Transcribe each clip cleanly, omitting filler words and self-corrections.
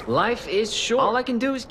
Life is short. All I can do is.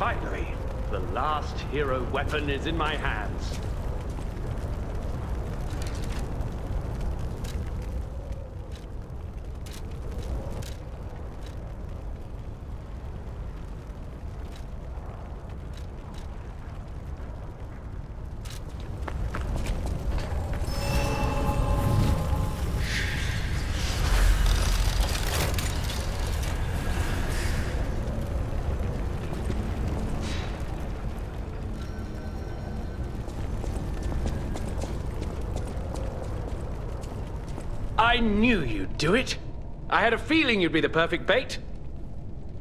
Finally, the last hero weapon is in my hands. I knew you'd do it. I had a feeling you'd be the perfect bait.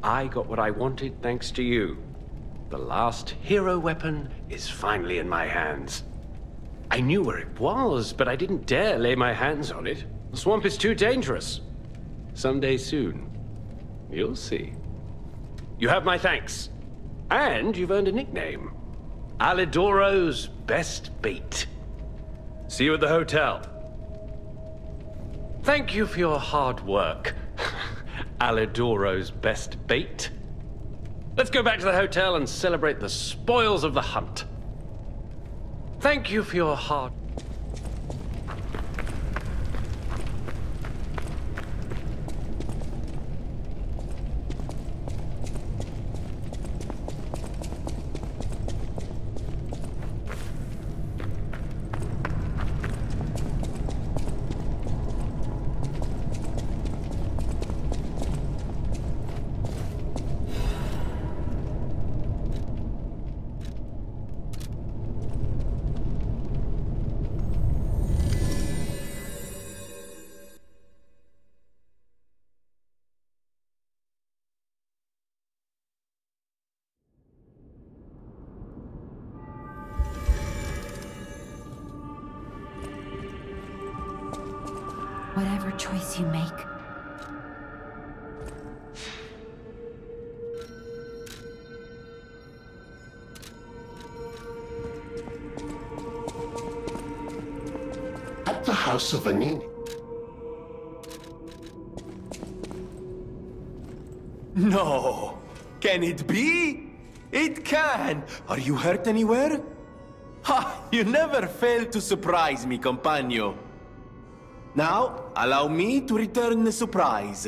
I got what I wanted thanks to you. The last hero weapon is finally in my hands. I knew where it was, but I didn't dare lay my hands on it. The swamp is too dangerous. Someday soon, you'll see. You have my thanks. And you've earned a nickname. Alidoro's best bait. See you at the hotel. Thank you for your hard work, Alidoro's best bait. Let's go back to the hotel and celebrate the spoils of the hunt. Thank you for your hard... Whatever choice you make. At the house of Anin. No! Can it be? It can! Are you hurt anywhere? Ha! You never fail to surprise me, compagno. Now, allow me to return the surprise.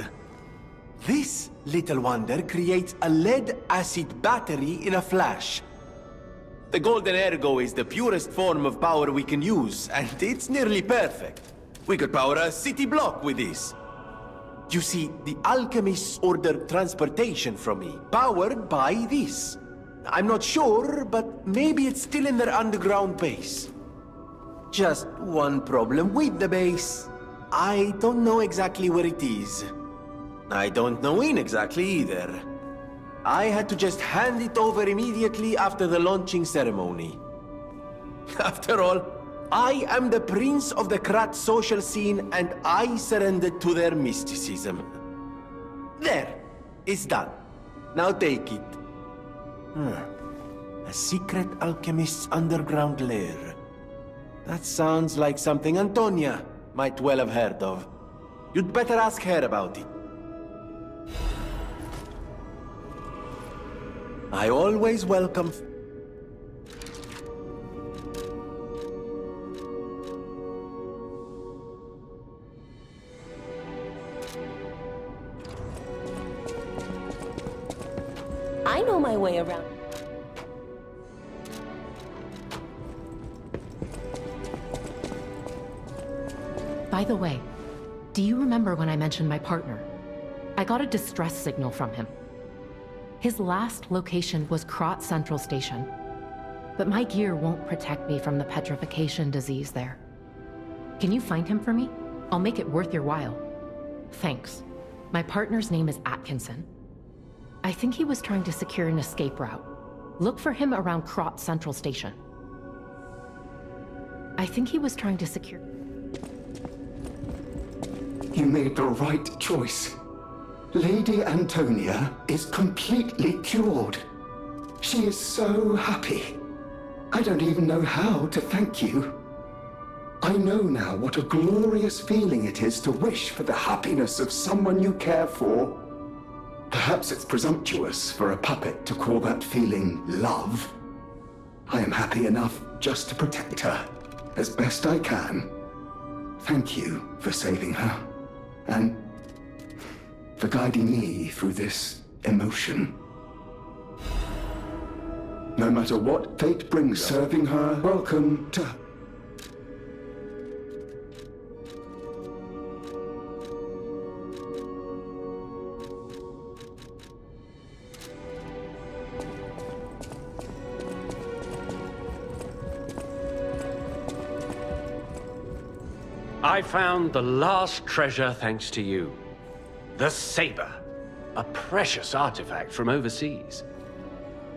This little wonder creates a lead-acid battery in a flash. The Golden Ergo is the purest form of power we can use, and it's nearly perfect. We could power a city block with this. You see, the alchemists ordered transportation from me, powered by this. I'm not sure, but maybe it's still in their underground base. Just one problem with the base. I don't know exactly where it is. I don't know when exactly either. I had to just hand it over immediately after the launching ceremony. After all, I am the prince of the Krat social scene, and I surrendered to their mysticism. There, it's done. Now take it. A secret alchemist's underground lair. That sounds like something Antonia might well have heard of. You'd better ask her about it. I always welcome... I know my way around. By the way, do you remember when I mentioned my partner? I got a distress signal from him. His last location was Krot Central Station, but my gear won't protect me from the petrification disease there. Can you find him for me? I'll make it worth your while. Thanks. My partner's name is Atkinson. I think he was trying to secure an escape route. Look for him around Krot Central Station. I think he was trying to secure... You made the right choice. Lady Antonia is completely cured. She is so happy. I don't even know how to thank you. I know now what a glorious feeling it is to wish for the happiness of someone you care for. Perhaps it's presumptuous for a puppet to call that feeling love. I am happy enough just to protect her, as best I can. Thank you for saving her, and for guiding me through this emotion. No matter what fate brings, serving her, welcome to... I found the last treasure thanks to you. The saber. A precious artifact from overseas.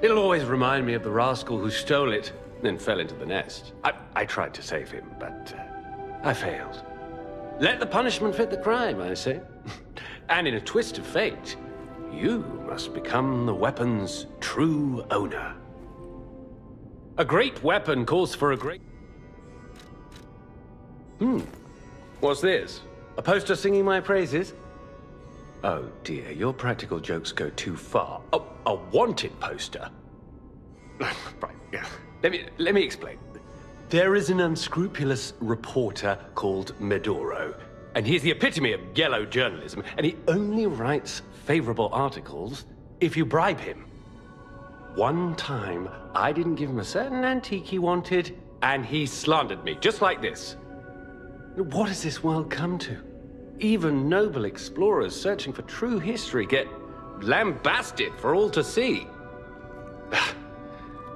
It'll always remind me of the rascal who stole it, then fell into the nest. I tried to save him, but I failed. Let the punishment fit the crime, I say. And in a twist of fate, you must become the weapon's true owner. A great weapon calls for a great... What's this? A poster singing my praises? Oh dear, your practical jokes go too far. Oh, a wanted poster? Right, yeah. Let me explain. There is an unscrupulous reporter called Medoro, and he's the epitome of yellow journalism, and he only writes favorable articles if you bribe him. One time, I didn't give him a certain antique he wanted, and he slandered me, just like this. What has this world come to? Even noble explorers searching for true history get lambasted for all to see.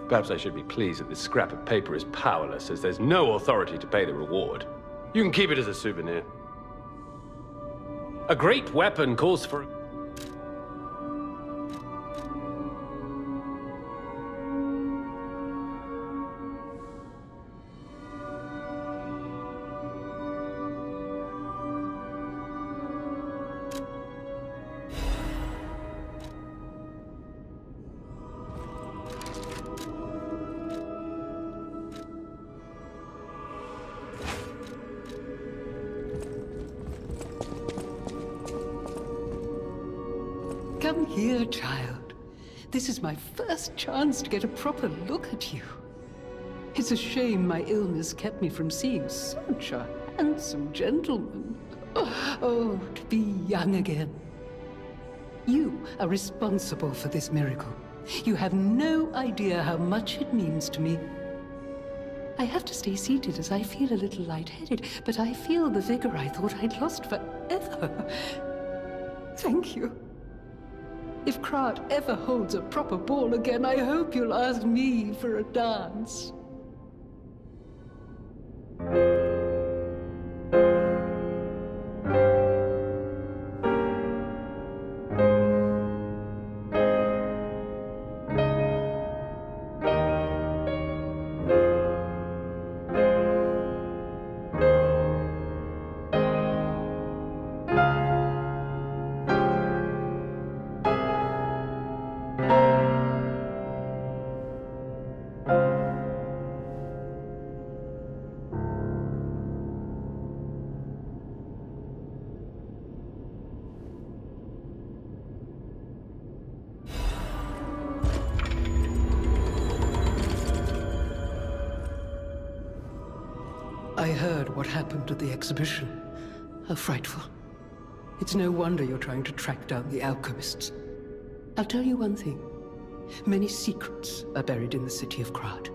Perhaps I should be pleased that this scrap of paper is powerless, as there's no authority to pay the reward. You can keep it as a souvenir. A great weapon calls for... Come here, child. This is my first chance to get a proper look at you. It's a shame my illness kept me from seeing such a handsome gentleman. Oh, to be young again. You are responsible for this miracle. You have no idea how much it means to me. I have to stay seated as I feel a little lightheaded, but I feel the vigor I thought I'd lost forever. Thank you. If Krat ever holds a proper ball again, I hope you'll ask me for a dance. I heard what happened at the exhibition. How frightful. It's no wonder you're trying to track down the alchemists. I'll tell you one thing. Many secrets are buried in the city of Krat.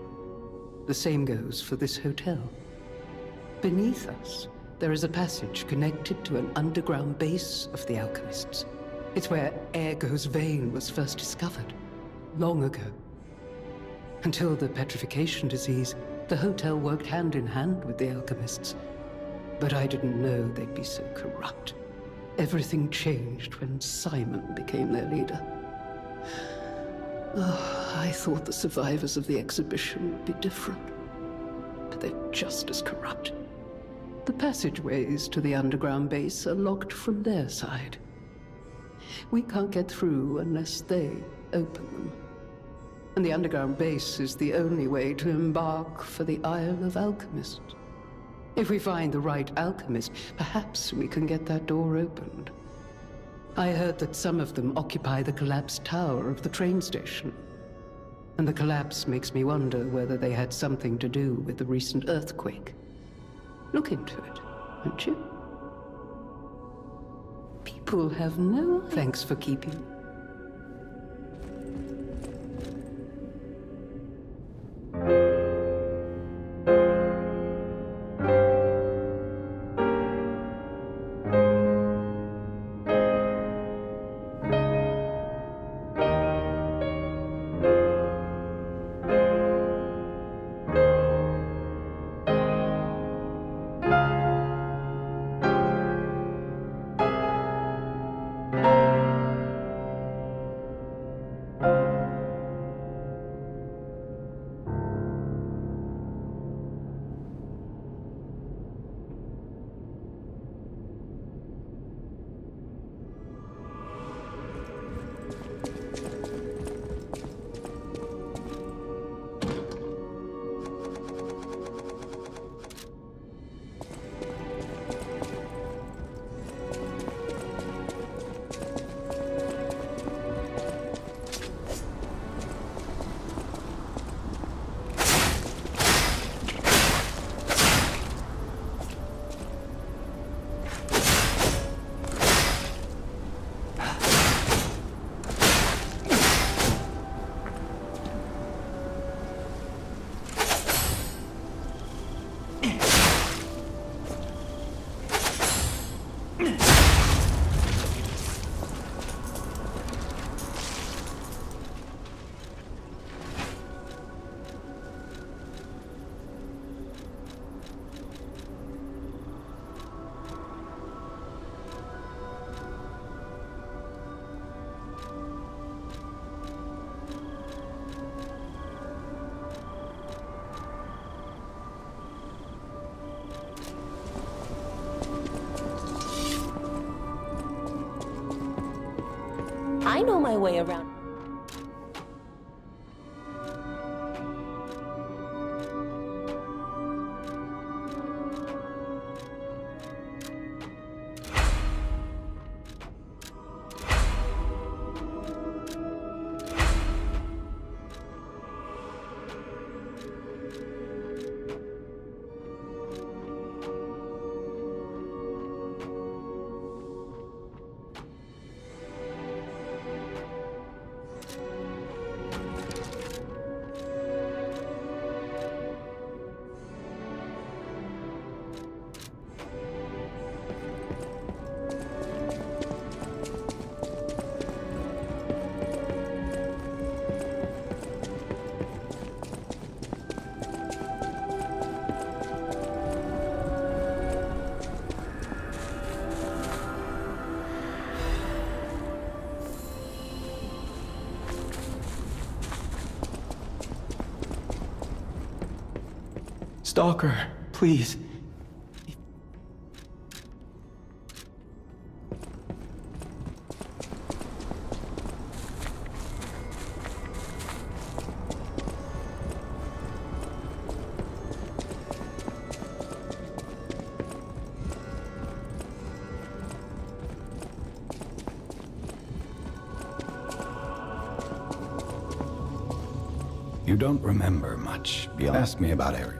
The same goes for this hotel. Beneath us, there is a passage connected to an underground base of the alchemists. It's where Ergo's vein was first discovered, long ago. Until the petrification disease, the hotel worked hand in hand with the alchemists. But I didn't know they'd be so corrupt. Everything changed when Simon became their leader. Oh, I thought the survivors of the exhibition would be different. But they're just as corrupt. The passageways to the underground base are locked from their side. We can't get through unless they open them. And the underground base is the only way to embark for the Isle of Alchemists. If we find the right alchemist, perhaps we can get that door opened. I heard that some of them occupy the collapsed tower of the train station. And the collapse makes me wonder whether they had something to do with the recent earthquake. Look into it, won't you? People have no... Thanks for keeping. I know my way around. Stalker, please. You don't remember much. Ask me about Eric.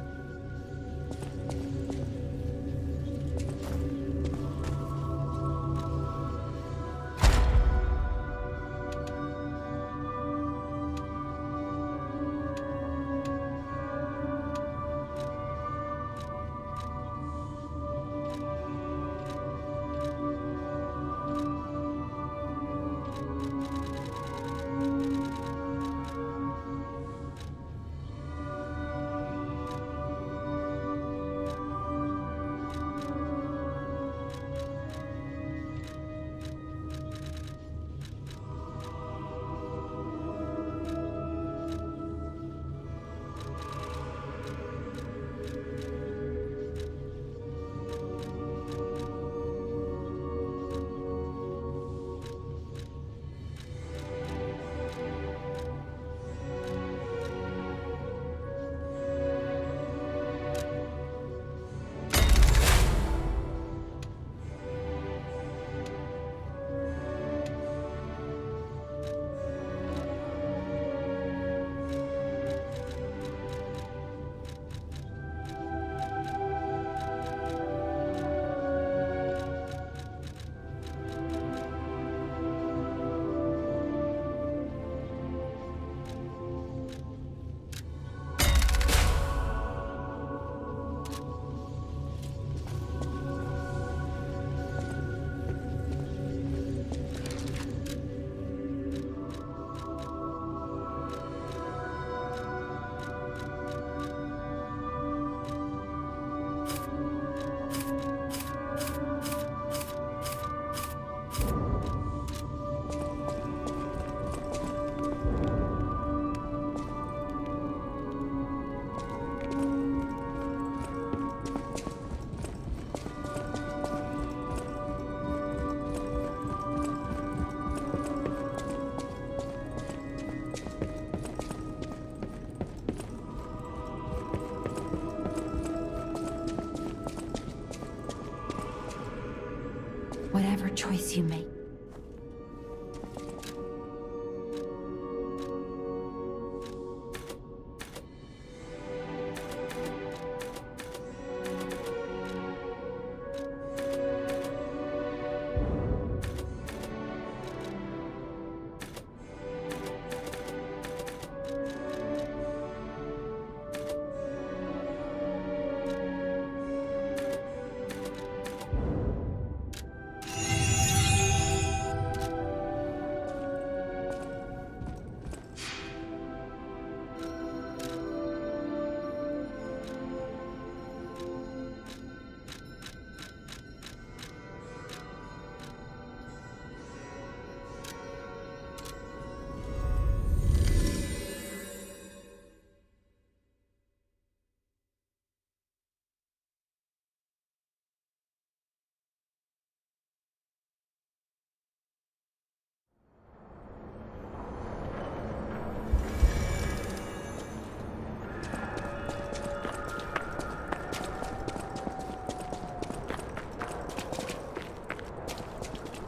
whatever choice you make.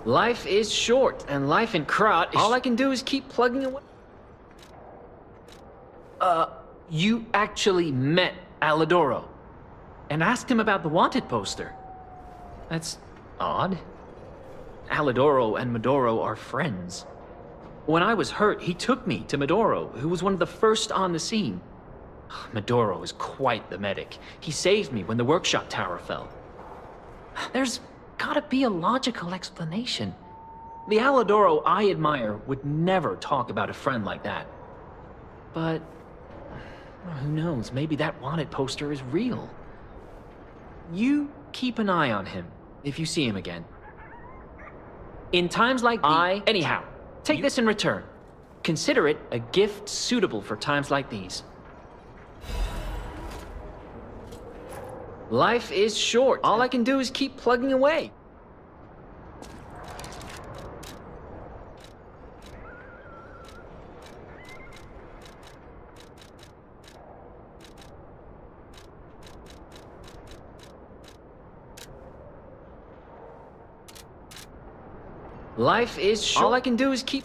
Life is short, and life in Krat, all I can do is keep plugging away. You actually met Alidoro and asked him about the wanted poster. That's odd. Alidoro and Medoro are friends. When I was hurt, he took me to Medoro, who was one of the first on the scene. Medoro is quite the medic. He saved me when the workshop tower fell. There's gotta be a logical explanation. The Alidoro I admire would never talk about a friend like that. But who knows, maybe that wanted poster is real. You keep an eye on him if you see him again. In times like these, anyhow, take this in return. Consider it a gift suitable for times like these. Life is short. All I can do is keep plugging away. Life is short. All I can do is keep...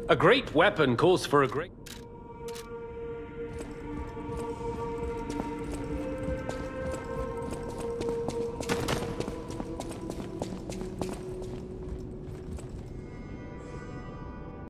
A great weapon calls for a great...